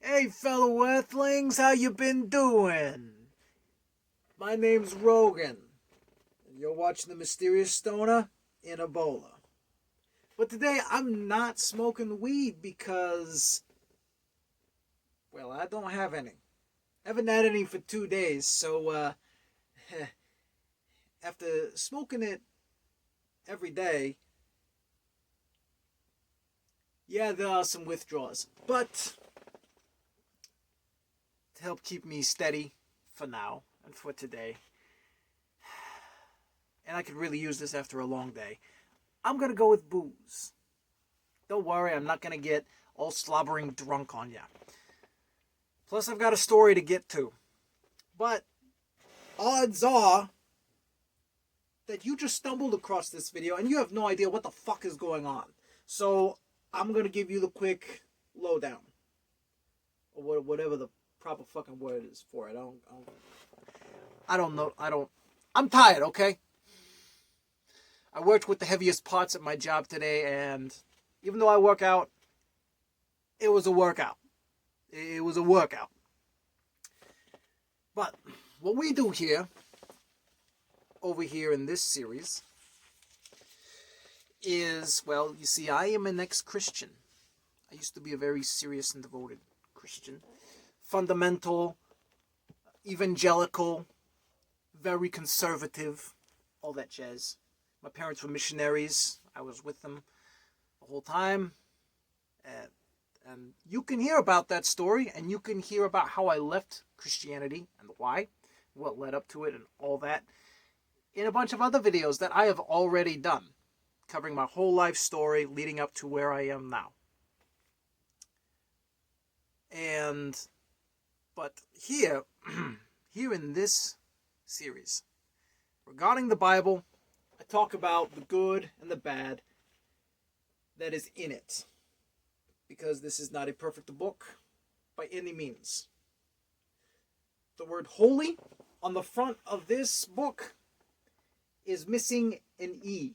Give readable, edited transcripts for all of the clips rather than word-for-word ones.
Hey fellow Earthlings, how you been doing? My name's Rogan, and you're watching The Mysterious Stoner in Ebola. But today I'm not smoking weed because, well, I don't have any. Haven't had any for 2 days, so after smoking it every day, yeah, there are some withdrawals. But to help keep me steady for now and for today, and I could really use this after a long day, I'm going to go with booze. Don't worry, I'm not going to get all slobbering drunk on ya. Plus, I've got a story to get to. But odds are that you just stumbled across this video and you have no idea what the fuck is going on. So, I'm going to give you the quick lowdown. Or whatever the proper fucking word is for it. I don't know. I'm tired, okay? I worked with the heaviest parts at my job today, and even though I work out, it was a workout. It was a workout. But what we do here, over here in this series, is, well, you see, I am an ex-Christian. I used to be a very serious and devoted Christian. Fundamental, evangelical, very conservative, all that jazz. My parents were missionaries. I was with them the whole time. And you can hear about that story, and you can hear about how I left Christianity and why, what led up to it, and all that in a bunch of other videos that I have already done, covering my whole life story leading up to where I am now. But here, here in this series, regarding the Bible, I talk about the good and the bad that is in it. Because this is not a perfect book by any means. The word holy on the front of this book is missing an E.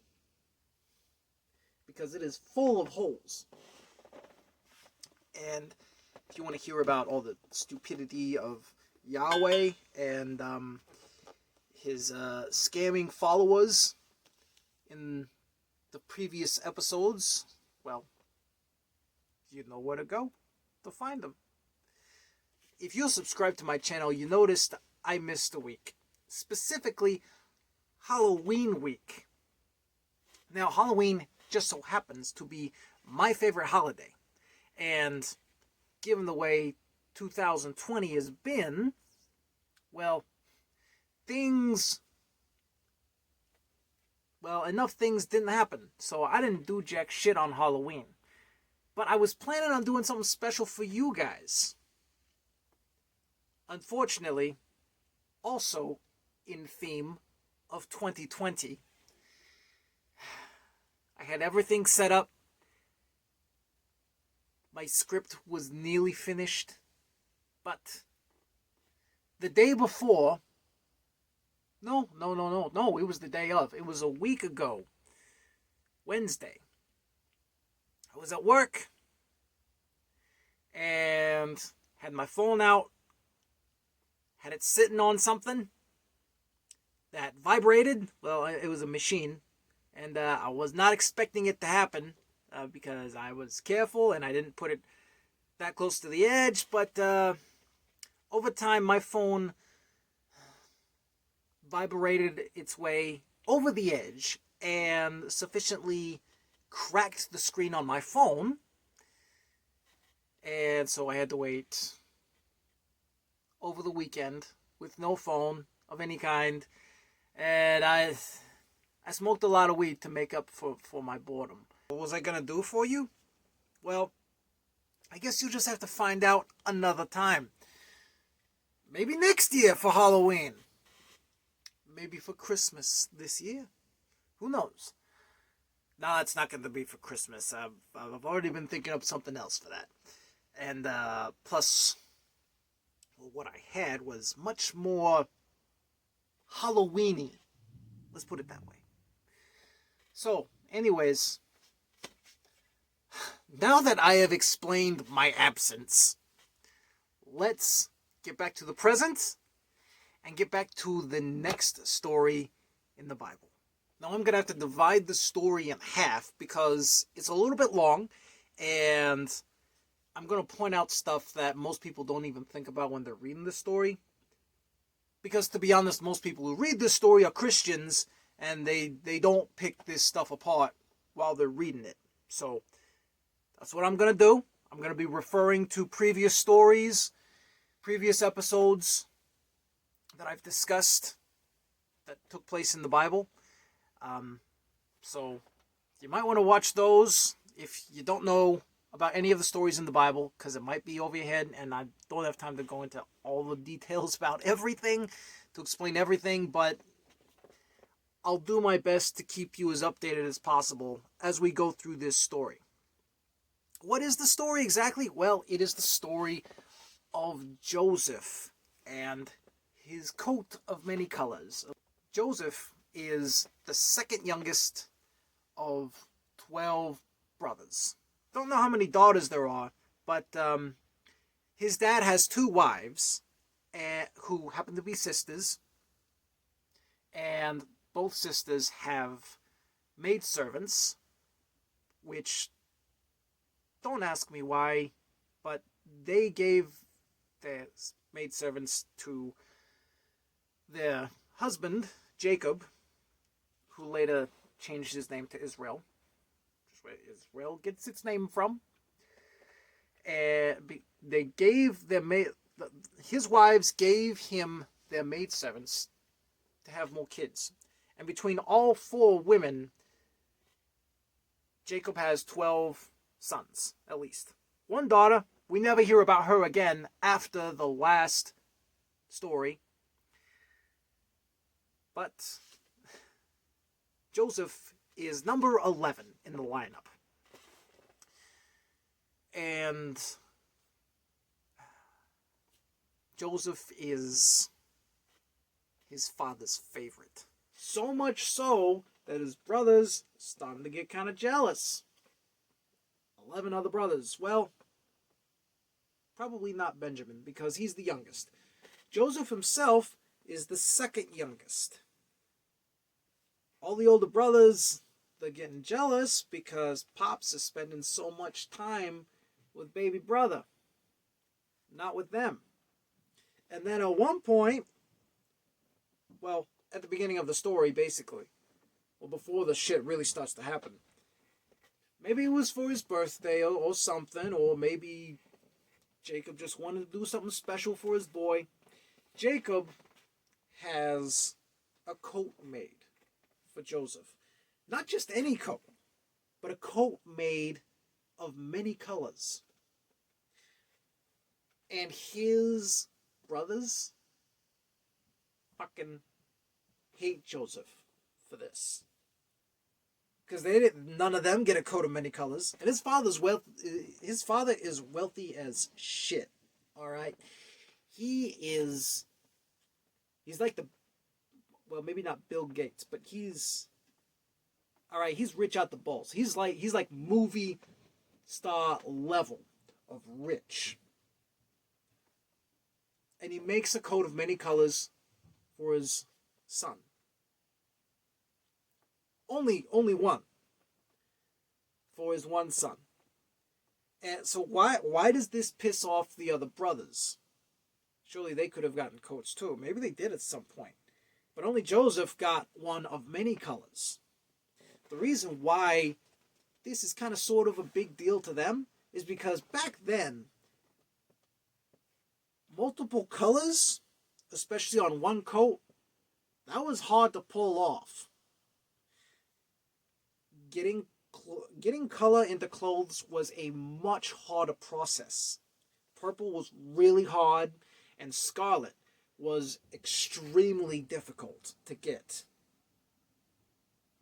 Because it is full of holes. And if you want to hear about all the stupidity of Yahweh and his scamming followers in the previous episodes, well, you know where to go to find them. If you're subscribed to my channel, you noticed I missed a week. Specifically, Halloween week. Now, Halloween just so happens to be my favorite holiday. And given the way 2020 has been, well, enough things didn't happen. So I didn't do jack shit on Halloween. But I was planning on doing something special for you guys. Unfortunately, also in theme of 2020, I had everything set up. My script was nearly finished. But the day before, no, it was the day of. It was a week ago, Wednesday. I was at work and had my phone out, had it sitting on something that vibrated. Well, it was a machine, and I was not expecting it to happen because I was careful and I didn't put it that close to the edge, but over time my phone vibrated its way over the edge and sufficiently cracked the screen on my phone, and so I had to wait over the weekend with no phone of any kind, and I smoked a lot of weed to make up for my boredom. What was I gonna do for you? Well, I guess you'll just have to find out another time. Maybe next year for Halloween. Maybe for Christmas this year. Who knows? No, it's not going to be for Christmas. I've already been thinking of something else for that. And plus, well, what I had was much more Halloween-y. Let's put it that way. So, anyways, now that I have explained my absence, let's get back to the present and get back to the next story in the Bible. Now I'm going to have to divide the story in half because it's a little bit long, and I'm going to point out stuff that most people don't even think about when they're reading the story. Because to be honest, most people who read this story are Christians, and they don't pick this stuff apart while they're reading it. So that's what I'm going to do. I'm going to be referring to previous stories, previous episodes that I've discussed that took place in the Bible. So you might want to watch those if you don't know about any of the stories in the Bible, because it might be over your head, and I don't have time to go into all the details about everything, to explain everything, but I'll do my best to keep you as updated as possible as we go through this story. What is the story exactly? Well, it is the story of Joseph and his coat of many colors. Joseph is the second youngest of 12 brothers. Don't know how many daughters there are, but his dad has 2 wives who happen to be sisters, and both sisters have maidservants, which, don't ask me why, but they gave their maidservants to their husband, Jacob, who later changed his name to Israel. Where Israel gets its name from. They gave their his wives gave him their maidservants to have more kids. And between all 4 women, Jacob has 12 sons, at least. 1 daughter, we never hear about her again after the last story. But Joseph is number 11 in the lineup. And Joseph is his father's favorite. So much so that his brothers started to get kind of jealous. 11 other brothers. Well, probably not Benjamin, because he's the youngest. Joseph himself is the second youngest. All the older brothers, they're getting jealous because Pops is spending so much time with baby brother. Not with them. And then at one point, well, at the beginning of the story, basically, well, before the shit really starts to happen, maybe it was for his birthday or something, or maybe Jacob just wanted to do something special for his boy. Jacob has a coat made for Joseph. Not just any coat, but a coat made of many colors. And his brothers fucking hate Joseph for this. Because none of them get a coat of many colors. And his father is wealthy as shit. Alright? He's like well, maybe not Bill Gates, but he's rich out the balls. He's like movie star level of rich. And he makes a coat of many colors for his son. Only one. For his one son. And so why does this piss off the other brothers? Surely they could have gotten coats too. Maybe they did at some point. But only Joseph got one of many colors. The reason why this is kind of sort of a big deal to them is because back then, multiple colors, especially on one coat, that was hard to pull off. Getting color into clothes was a much harder process. Purple was really hard, and scarlet was extremely difficult to get.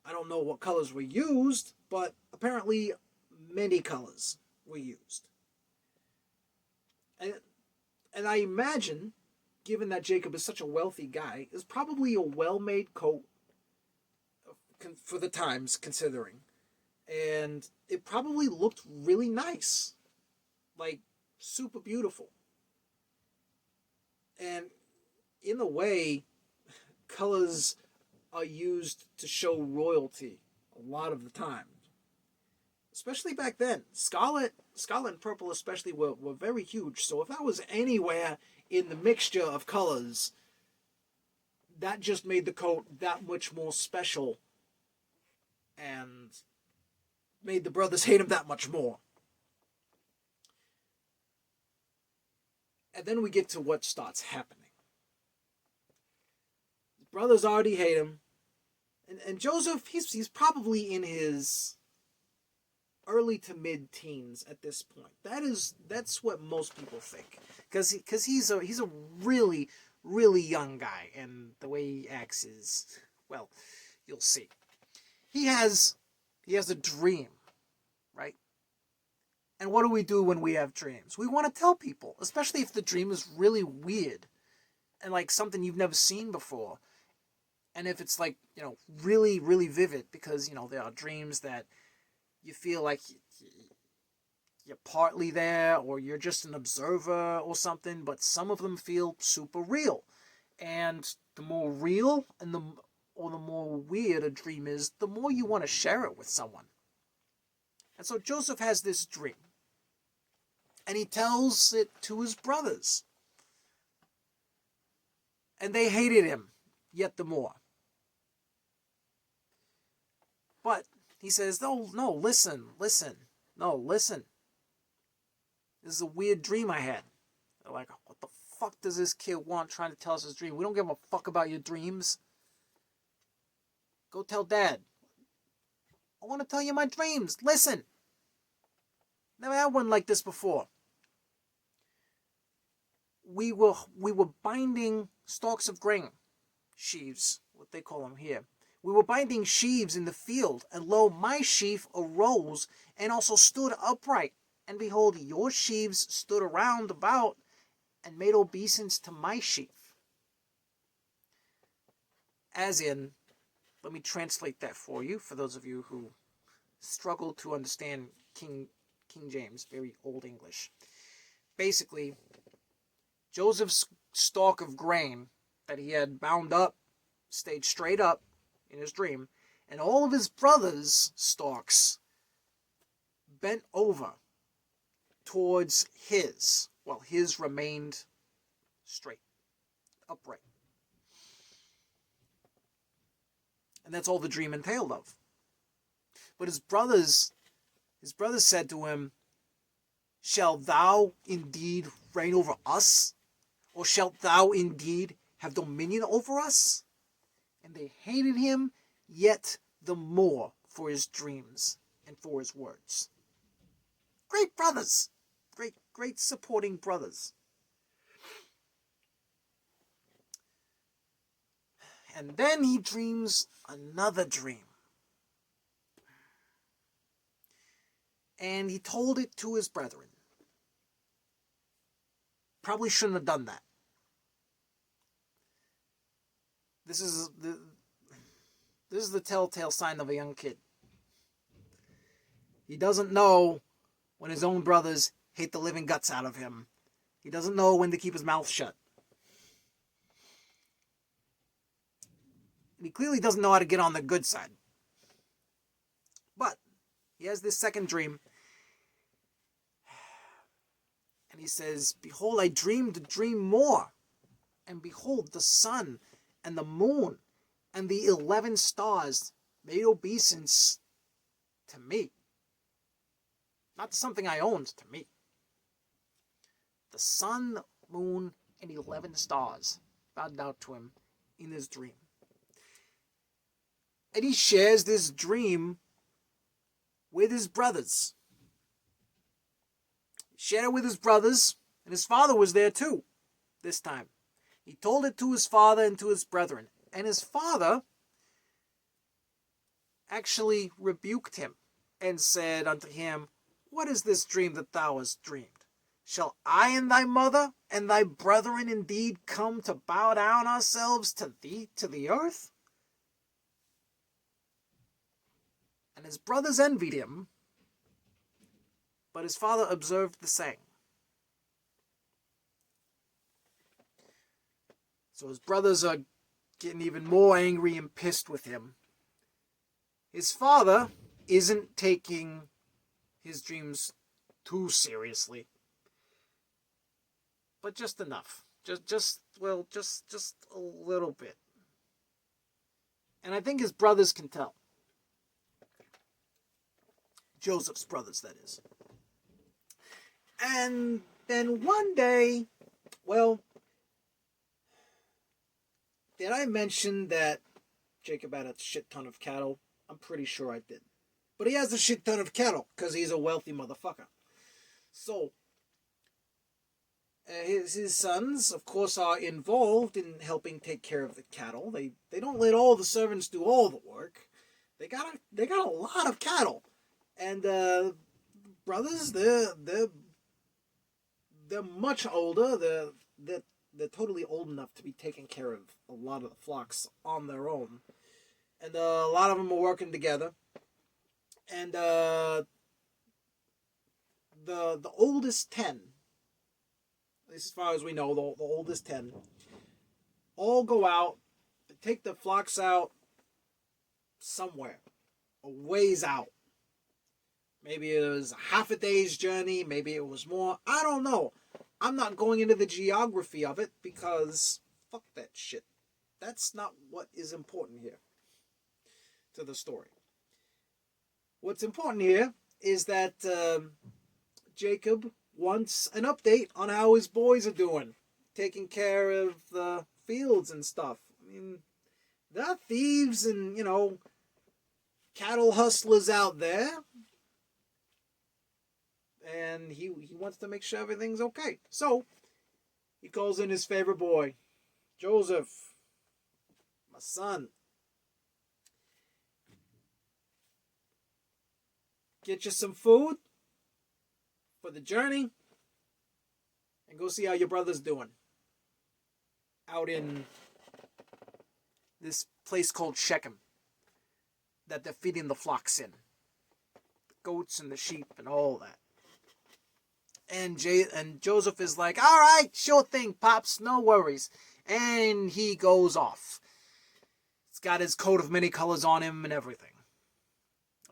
I don't know what colors were used, but apparently many colors were used. And I imagine, given that Jacob is such a wealthy guy, is probably a well-made coat for the times, considering. And it probably looked really nice. Like, super beautiful. And in a way, colors are used to show royalty a lot of the time. Especially back then. Scarlet and purple especially were very huge. So if that was anywhere in the mixture of colors, that just made the coat that much more special and made the brothers hate him that much more. And then we get to what starts happening. The brothers already hate him. And Joseph, he's probably in his early to mid-teens at this point. That's what most people think, because he's a really young guy, and the way he acts is, well, you'll see. He has a dream, right? And what do we do when we have dreams? We want to tell people, especially if the dream is really weird and like something you've never seen before. And if it's like, really, really vivid, because, there are dreams that you feel like you're partly there or you're just an observer or something, but some of them feel super real. And the more real the more weird a dream is, the more you want to share it with someone. And so Joseph has this dream. And he tells it to his brothers. And they hated him yet the more. But he says, no, listen. No, listen. This is a weird dream I had. They're like, what the fuck does this kid want trying to tell us his dream? We don't give a fuck about your dreams. Go tell Dad. I want to tell you my dreams. Listen. Never had one like this before. We were binding stalks of grain. Sheaves, what they call them here. We were binding sheaves in the field, and lo, my sheaf arose and also stood upright. And behold, your sheaves stood around about and made obeisance to my sheaf. As in, let me translate that for you, for those of you who struggle to understand King James, very old English. Basically, Joseph's stalk of grain that he had bound up stayed straight up in his dream, and all of his brothers' stalks bent over towards his, while his remained straight, upright. And that's all the dream entailed of. But his brothers said to him, shalt thou indeed reign over us? Or shalt thou indeed have dominion over us? And they hated him yet the more for his dreams and for his words. Great brothers. Great supporting brothers. And then he dreams another dream. And he told it to his brethren. Probably shouldn't have done that. This is the telltale sign of a young kid. He doesn't know when his own brothers hate the living guts out of him. He doesn't know when to keep his mouth shut. And he clearly doesn't know how to get on the good side. But he has this second dream. And he says, behold, I dreamed a dream more. And behold, the sun and the moon and the 11 stars made obeisance to me. Not to something I owned, to me. The sun, moon, and 11 stars bowed out to him in his dream. And he shares this dream with his brothers. He shared it with his brothers, and his father was there too, this time. He told it to his father and to his brethren. And his father actually rebuked him and said unto him, what is this dream that thou hast dreamed? Shall I and thy mother and thy brethren indeed come to bow down ourselves to thee, to the earth? And his brothers envied him, but his father observed the saying. So his brothers are getting even more angry and pissed with him. His father isn't taking his dreams too seriously, but just enough. Just a little bit. And I think his brothers can tell. Joseph's brothers, that is. And then one day, well, did I mention that Jacob had a shit ton of cattle? I'm pretty sure I did. But he has a shit ton of cattle because he's a wealthy motherfucker. So, his sons, of course, are involved in helping take care of the cattle. They don't let all the servants do all the work. They got a lot of cattle, and brothers, they're much older. They're totally old enough to be taking care of a lot of the flocks on their own, and a lot of them are working together. And the oldest 10, as far as we know, the oldest 10, all go out, take the flocks out somewhere, a ways out. Maybe it was half a day's journey, maybe it was more. I don't know. I'm not going into the geography of it because fuck that shit. That's not what is important here to the story. What's important here is that Jacob wants an update on how his boys are doing, taking care of the fields and stuff. I mean, there are thieves and, cattle hustlers out there. And he wants to make sure everything's okay. So, he calls in his favorite boy, Joseph, my son. Get you some food for the journey and go see how your brother's doing out in this place called Shechem that they're feeding the flocks in. The goats and the sheep and all that. And Joseph is like, all right, sure thing, Pops, no worries. And he goes off. He's got his coat of many colors on him and everything.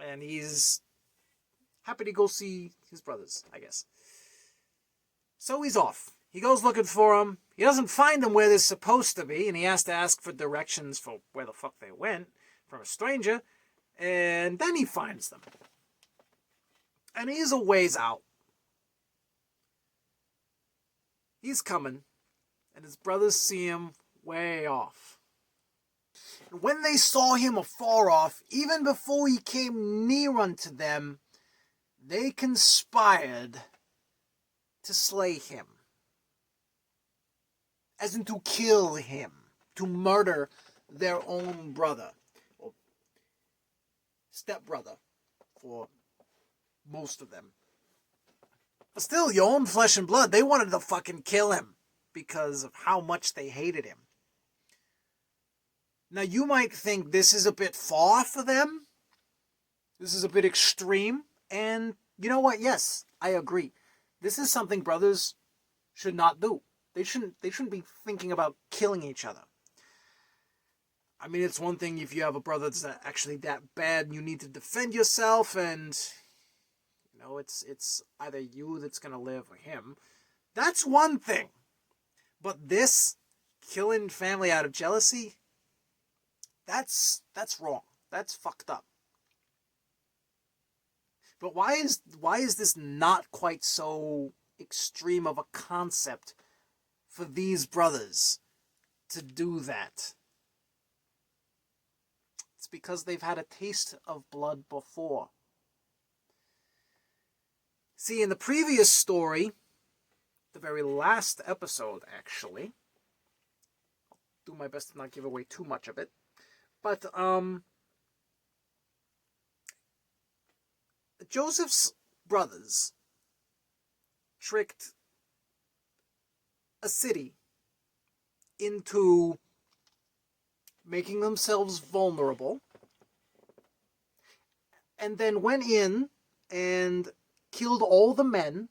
And he's happy to go see his brothers, I guess. So he's off. He goes looking for them. He doesn't find them where they're supposed to be, and he has to ask for directions for where the fuck they went from a stranger. And then he finds them. And he's a ways out. He's coming, and his brothers see him way off. And when they saw him afar off, even before he came near unto them, they conspired to slay him. As in to kill him, to murder their own brother, or stepbrother, for most of them. But still, your own flesh and blood, they wanted to fucking kill him because of how much they hated him. Now, you might think this is a bit far for them. This is a bit extreme. And you know what? Yes, I agree. This is something brothers should not do. They shouldn't be thinking about killing each other. I mean, it's one thing if you have a brother that's actually that bad and you need to defend yourself and... it's either you that's going to live or him. That's one thing. But this, killing family out of jealousy, that's wrong. That's fucked up. But why is this not quite so extreme of a concept for these brothers to do that? It's because they've had a taste of blood before. See, in the previous story, the very last episode, actually, I'll do my best to not give away too much of it, but, Joseph's brothers tricked a city into making themselves vulnerable, and then went in and killed all the men,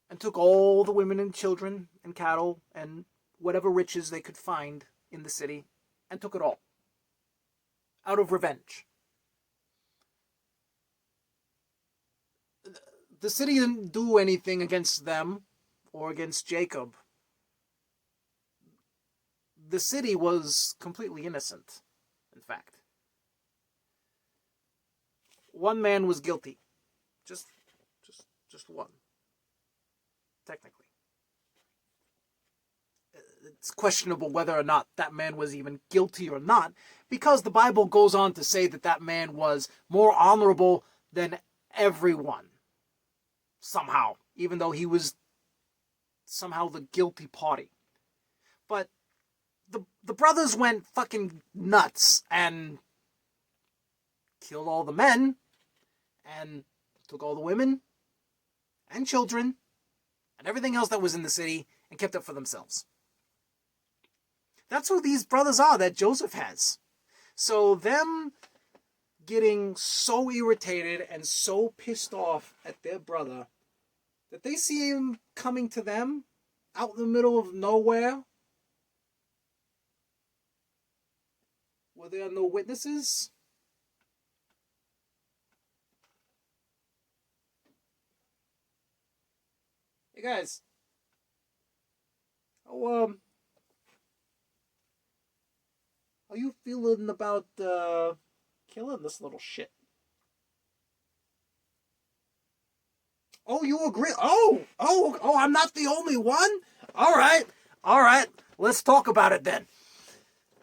and took all the women and children and cattle and whatever riches they could find in the city and took it all out of revenge. The city didn't do anything against them or against Jacob. The city was completely innocent, in fact. One man was guilty. Just one. Technically. It's questionable whether or not that man was even guilty or not, because the Bible goes on to say that that man was more honorable than everyone. Somehow. Even though he was somehow the guilty party. But the brothers went fucking nuts and killed all the men and took all the women and children and everything else that was in the city and kept it for themselves. That's who these brothers are that Joseph has. So them getting so irritated and so pissed off at their brother that they see him coming to them out in the middle of nowhere where there are no witnesses. Hey guys. How you feeling about killing this little shit? Oh, you agree? Oh, I'm not the only one? All right. Let's talk about it then.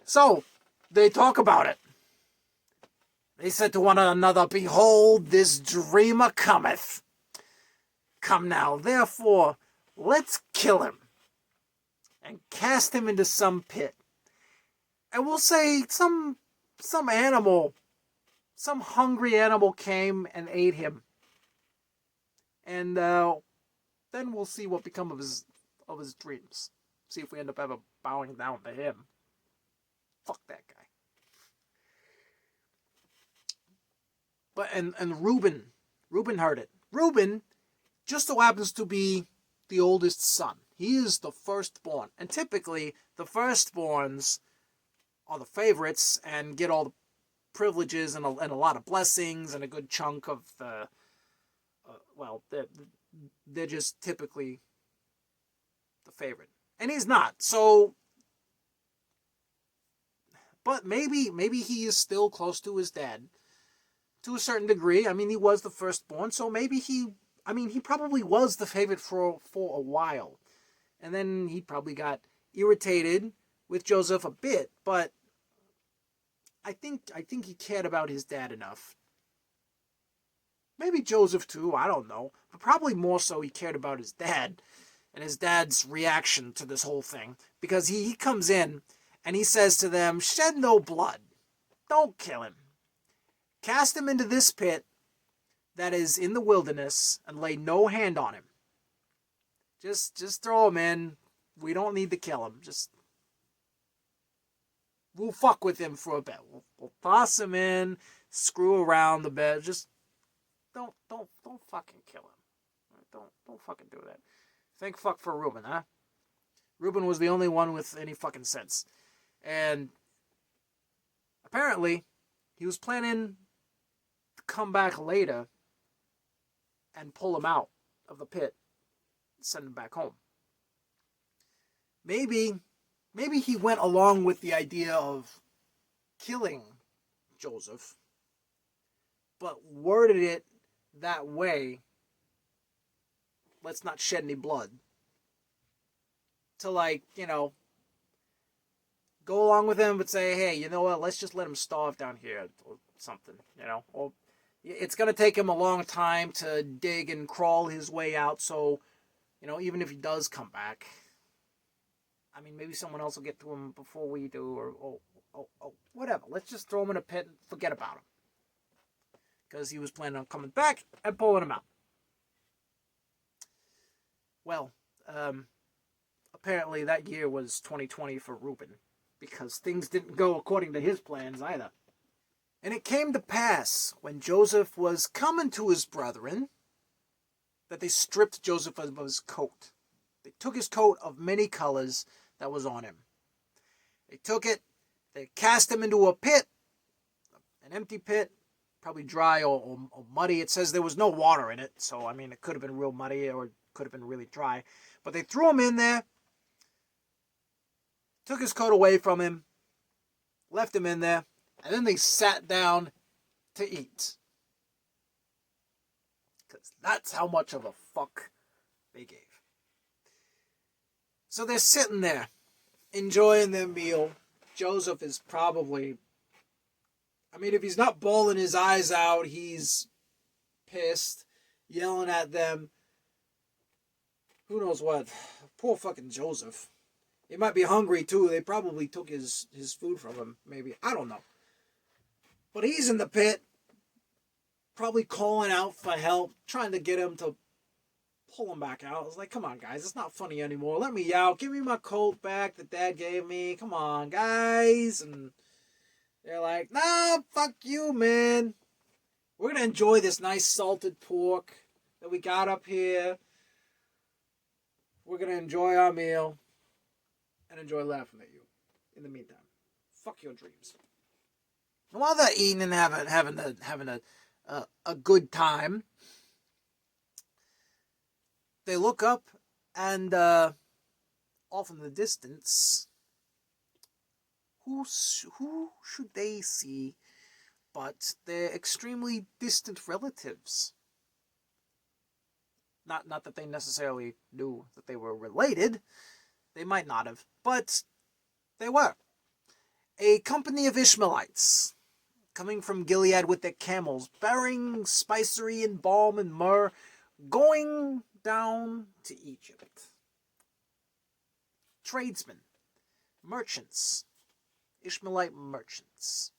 So, they talk about it. They said to one another, "Behold, this dreamer cometh. Come now, therefore, let's kill him and cast him into some pit. And we'll say some animal, some hungry animal came and ate him. And then we'll see what become of his dreams. See if we end up ever bowing down to him. Fuck that guy." But and Reuben heard it. Reuben just so happens to be the oldest son. He is the firstborn. And typically, the firstborns are the favorites and get all the privileges and a lot of blessings and a good chunk of the... they're just typically the favorite. And he's not. So... But maybe he is still close to his dad. To a certain degree. I mean, he was the firstborn, so maybe he probably was the favorite for a while. And then he probably got irritated with Joseph a bit, but I think he cared about his dad enough. Maybe Joseph too, I don't know. But probably more so he cared about his dad and his dad's reaction to this whole thing. Because he comes in and he says to them, "Shed no blood. Don't kill him. Cast him into this pit that is in the wilderness and lay no hand on him. Just throw him in. We don't need to kill him. We'll fuck with him for a bit. We'll toss him in, screw around the bed. Just don't fucking kill him. Don't fucking do that." Thank fuck for Reuben, huh? Reuben was the only one with any fucking sense. And apparently, he was planning to come back later and pull him out of the pit and send him back home. Maybe he went along with the idea of killing Joseph, but worded it that way, let's not shed any blood, to go along with him, but say, hey, you know what, let's just let him starve down here, or something, or it's going to take him a long time to dig and crawl his way out, so, even if he does come back, maybe someone else will get to him before we do, or whatever. Let's just throw him in a pit and forget about him. Because he was planning on coming back and pulling him out. Well, apparently that year was 2020 for Reuben, because things didn't go according to his plans either. And it came to pass, when Joseph was coming to his brethren, that they stripped Joseph of his coat. They took his coat of many colors, that was on him. They took it, they cast him into a pit, an empty pit, probably dry or muddy. It says there was no water in it, so I mean it could have been real muddy or it could have been really dry. But they threw him in there, took his coat away from him, left him in there, and then they sat down to eat. Because that's how much of a fuck they gave. So they're sitting there, enjoying their meal. Joseph is probably, I mean, if he's not bawling his eyes out, he's pissed, yelling at them. Who knows what? Poor fucking Joseph. He might be hungry too. They probably took his food from him, maybe. I don't know. But he's in the pit, probably calling out for help, trying to get him to pull him back out. It's like, come on, guys, it's not funny anymore. Let me out. Give me my coat back that Dad gave me. Come on, guys. And they're like, nah, fuck you, man. We're going to enjoy this nice salted pork that we got up here. We're going to enjoy our meal and enjoy laughing at you in the meantime. Fuck your dreams. And while they're eating and having a good time, they look up and off in the distance, who should they see but their extremely distant relatives? Not that they necessarily knew that they were related. They might not have, but they were. A company of Ishmaelites coming from Gilead with their camels, bearing spicery and balm and myrrh, going down to Egypt. Tradesmen, merchants, Ishmaelite merchants.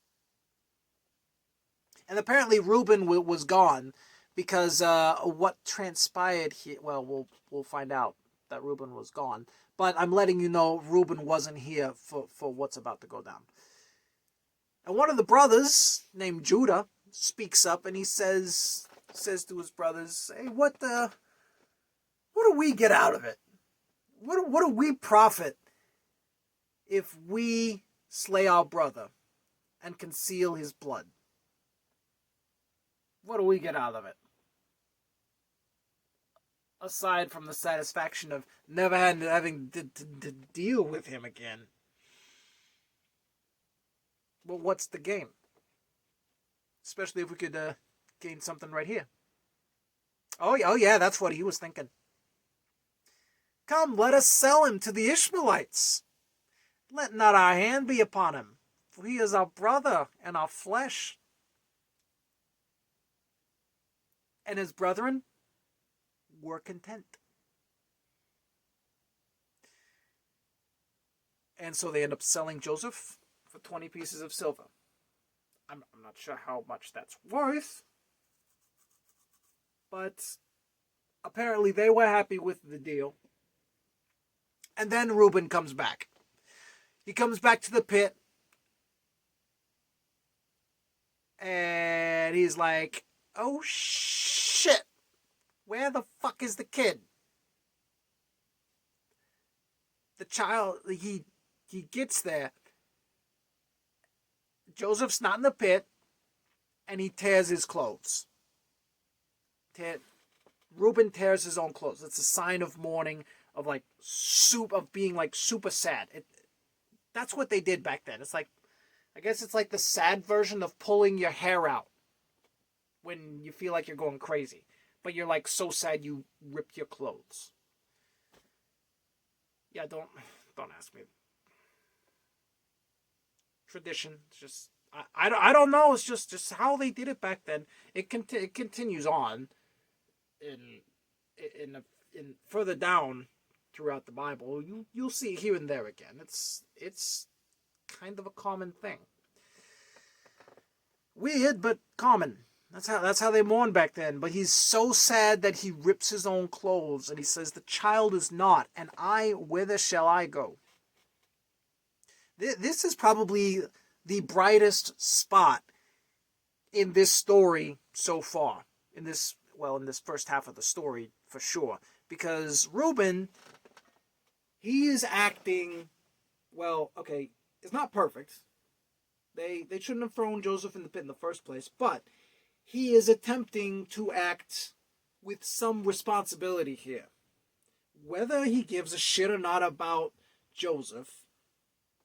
And apparently Reuben was gone because what transpired here, well, we'll find out that Reuben was gone. But I'm letting you know Reuben wasn't here for what's about to go down. And one of the brothers, named Judah, speaks up and he says to his brothers, hey, what do we get out of it? What do we profit if we slay our brother and conceal his blood? What do we get out of it? Aside from the satisfaction of never having to deal with him again. Well, what's the gain? Especially if we could gain something right here. Oh yeah, that's what he was thinking. Come, let us sell him to the Ishmaelites. Let not our hand be upon him, for he is our brother and our flesh. And his brethren were content. And so they end up selling Joseph for 20 pieces of silver. I'm not sure how much that's worth, but apparently they were happy with the deal. And then Reuben comes back. He comes back to the pit, and he's like, oh shit, where the fuck is the kid? The child, he gets there. Joseph's not in the pit, and he tears his clothes. Reuben tears his own clothes. It's a sign of mourning, of being like super sad. That's what they did back then. It's like, I guess it's like the sad version of pulling your hair out when you feel like you're going crazy, but you're like so sad you rip your clothes. Yeah, don't ask me. Tradition, it's just I don't know. It's just how they did it back then. It continues on in further down throughout the Bible. You'll see it here and there again. It's kind of a common thing. Weird, but common. That's how they mourned back then. But he's so sad that he rips his own clothes, and he says, "The child is not, and whither shall I go?" This is probably the brightest spot in this story so far. In this first half of the story, for sure. Because Reuben He is acting, well, okay, it's not perfect. They shouldn't have thrown Joseph in the pit in the first place, but he is attempting to act with some responsibility here. Whether he gives a shit or not about Joseph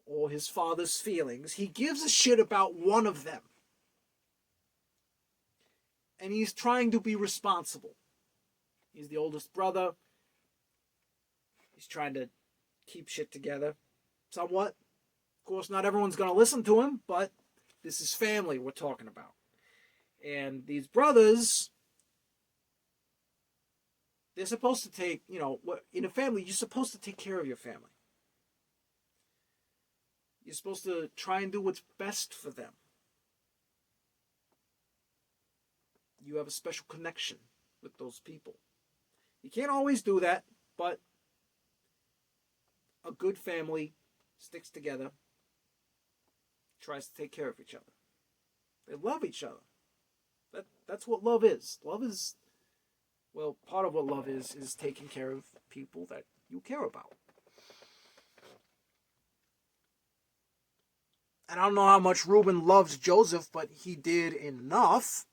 or his father's feelings, he gives a shit about one of them. And he's trying to be responsible. He's the oldest brother. He's trying to keep shit together somewhat. Of course, not everyone's going to listen to him, but this is family we're talking about. And these brothers, they're supposed to take, in a family, you're supposed to take care of your family. You're supposed to try and do what's best for them. You have a special connection with those people. You can't always do that, but a good family sticks together, tries to take care of each other. They love each other. That's what love is. Love is, well, part of what love is taking care of people that you care about. And I don't know how much Reuben loves Joseph, but he did enough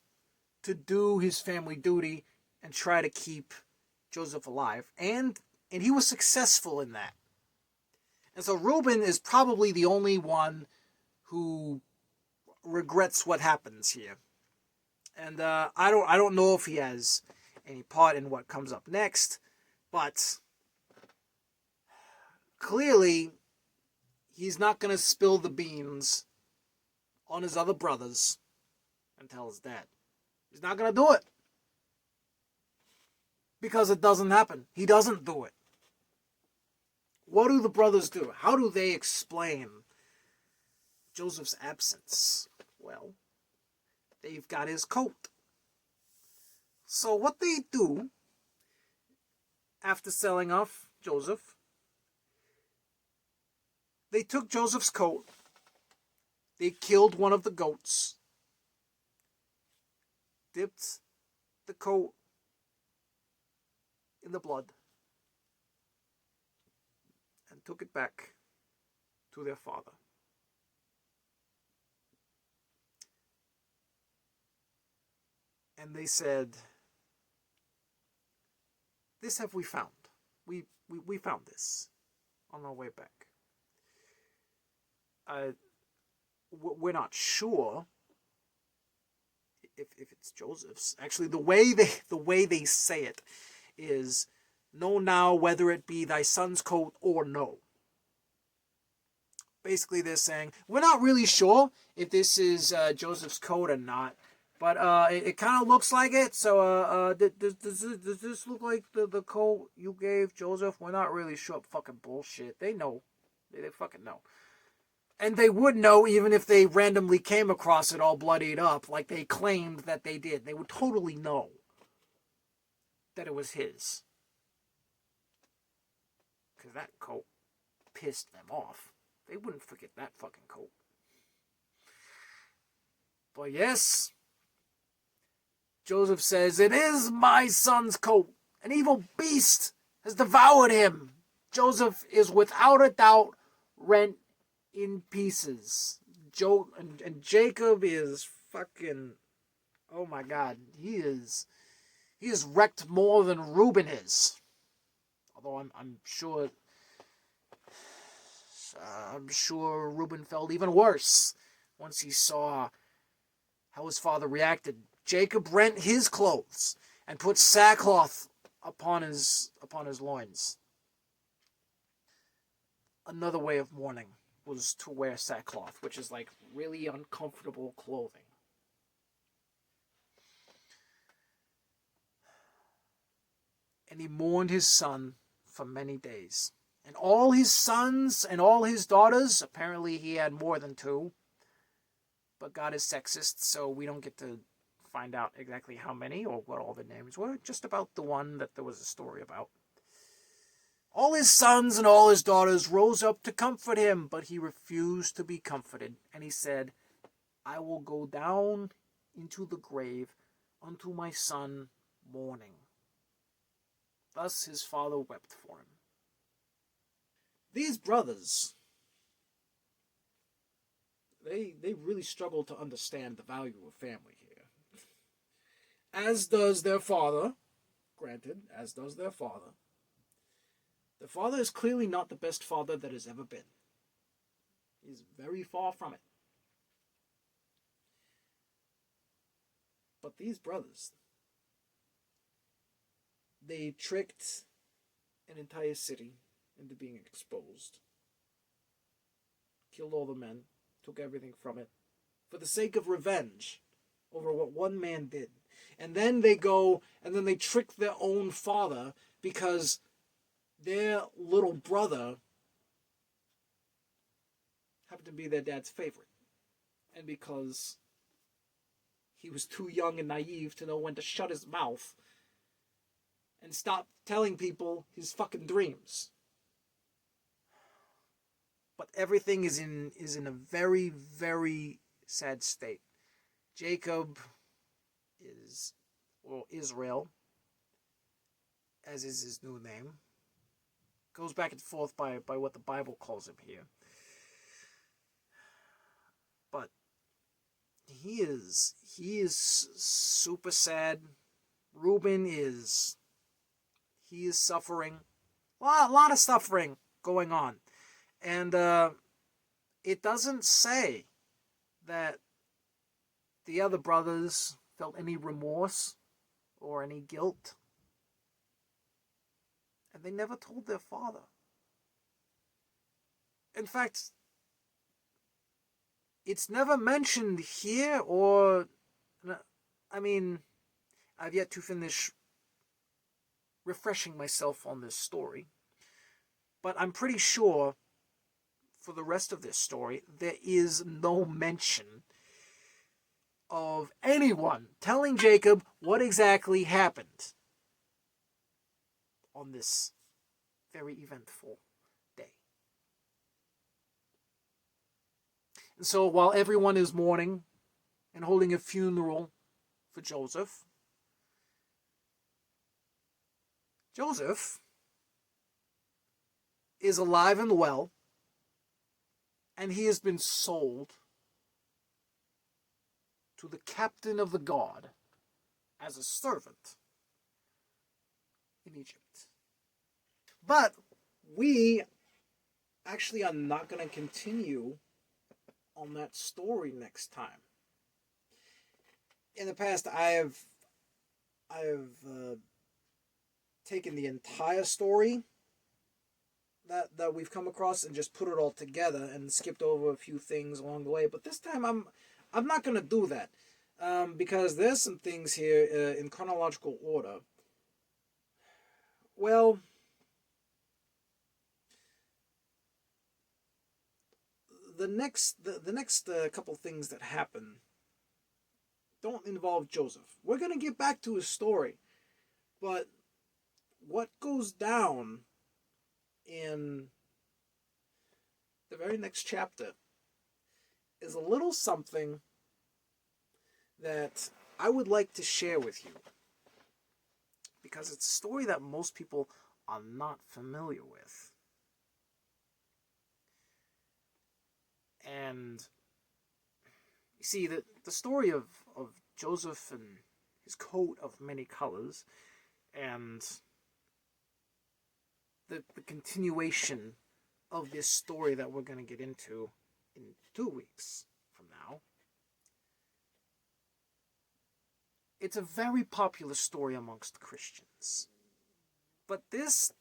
to do his family duty and try to keep Joseph alive. And he was successful in that. And so Reuben is probably the only one who regrets what happens here. And I don't know if he has any part in what comes up next, but clearly he's not going to spill the beans on his other brothers and tell his dad. He's not going to do it. Because it doesn't happen. He doesn't do it. What do the brothers do? How do they explain Joseph's absence? Well, they've got his coat. So what they do after selling off Joseph, they took Joseph's coat, they killed one of the goats, dipped the coat in the blood, and took it back to their father. And they said, "This have we found. We found this on our way back. We're not sure if it's Joseph's. Actually, the way they say it is, know now whether it be thy son's coat or no." Basically, they're saying, we're not really sure if this is Joseph's coat or not, but it kind of looks like it. So does this look like the coat you gave Joseph? We're not really sure. Fucking bullshit. They know. They fucking know. And they would know even if they randomly came across it all bloodied up, like they claimed that they did. They would totally know that it was his. Because that coat pissed them off. They wouldn't forget that fucking coat. But yes, Joseph says, "It is my son's coat. An evil beast has devoured him." Joseph is without a doubt rent in pieces. And Jacob is fucking, oh my god, he is wrecked more than Reuben is. Although I'm sure Reuben felt even worse once he saw how his father reacted. Jacob rent his clothes and put sackcloth upon his loins. Another way of mourning was to wear sackcloth, which is like really uncomfortable clothing. And he mourned his son for many days. And all his sons and all his daughters, apparently he had more than two, but God is sexist, so we don't get to find out exactly how many or what all the names were, just about the one that there was a story about. All his sons and all his daughters rose up to comfort him, but he refused to be comforted. And he said, "I will go down into the grave unto my son mourning." Thus his father wept for him. These brothers, they really struggle to understand the value of family here. As does their father, granted, as does their father. The father is clearly not the best father that has ever been. He's very far from it. But these brothers, they tricked an entire city into being exposed, killed all the men, took everything from it, for the sake of revenge over what one man did. And then they go and then they trick their own father because their little brother happened to be their dad's favorite. And because he was too young and naive to know when to shut his mouth and stop telling people his fucking dreams. But everything is in a very, very sad state. Jacob is, or Israel, as is his new name, goes back and forth by what the Bible calls him here. But he is super sad. Reuben is suffering. A lot of suffering going on. And it doesn't say that the other brothers felt any remorse or any guilt. And they never told their father. In fact, it's never mentioned here, or, I mean, I've yet to finish refreshing myself on this story. But I'm pretty sure for the rest of this story, there is no mention of anyone telling Jacob what exactly happened on this very eventful day. And so while everyone is mourning and holding a funeral for Joseph is alive and well, and he has been sold to the captain of the guard as a servant in Egypt. But we actually are not going to continue on that story next time. In the past, I have taken the entire story that we've come across and just put it all together and skipped over a few things along the way. But this time I'm not going to do that because there's some things here in chronological order. Well, the next couple things that happen don't involve Joseph. We're going to get back to his story, but what goes down in the very next chapter is a little something that I would like to share with you, because it's a story that most people are not familiar with. And you see, the story of Joseph and his coat of many colors, and the continuation of this story that we're going to get into in 2 weeks from now. It's a very popular story amongst Christians. But the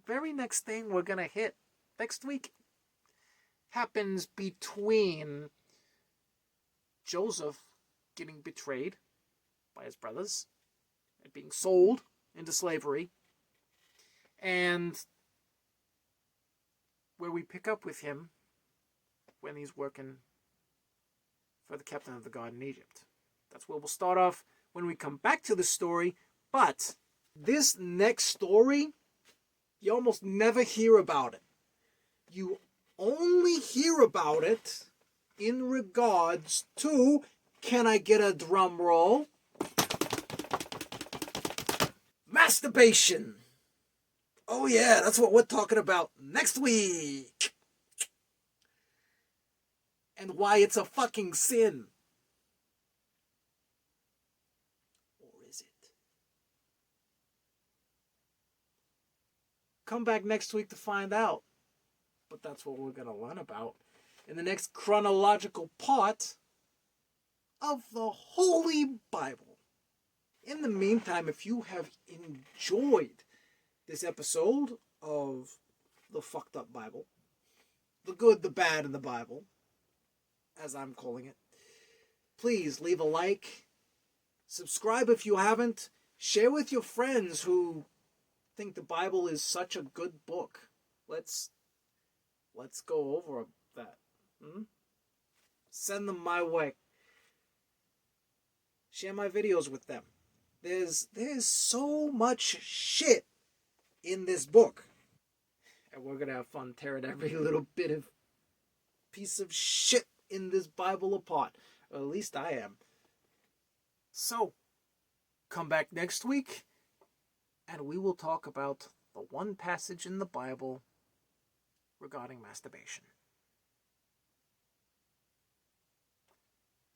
very next thing we're going to hit next week happens between Joseph getting betrayed by his brothers and being sold into slavery, and where we pick up with him when he's working for the captain of the guard in Egypt. That's where we'll start off when we come back to the story. But this next story, you almost never hear about it. You only hear about it in regards to, can I get a drum roll? Masturbation. Oh yeah, that's what we're talking about next week. And why it's a fucking sin. Or is it? Come back next week to find out. But that's what we're going to learn about in the next chronological part of the Holy Bible. In the meantime, if you have enjoyed this episode of the Fucked Up Bible, the good, the bad, and the Bible, as I'm calling it, please leave a like, subscribe if you haven't, share with your friends who think the Bible is such a good book. Let's go over that. Send them my way. Share my videos with them. There's so much shit in this book. And we're gonna have fun tearing every little bit of piece of shit in this Bible apart. Or at least I am. So, come back next week, and we will talk about the one passage in the Bible regarding masturbation.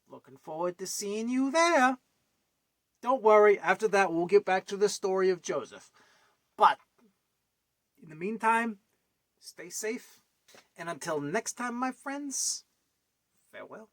Looking forward to seeing you there. Don't worry, after that we'll get back to the story of Joseph. But, in the meantime, stay safe. And until next time, my friends, farewell.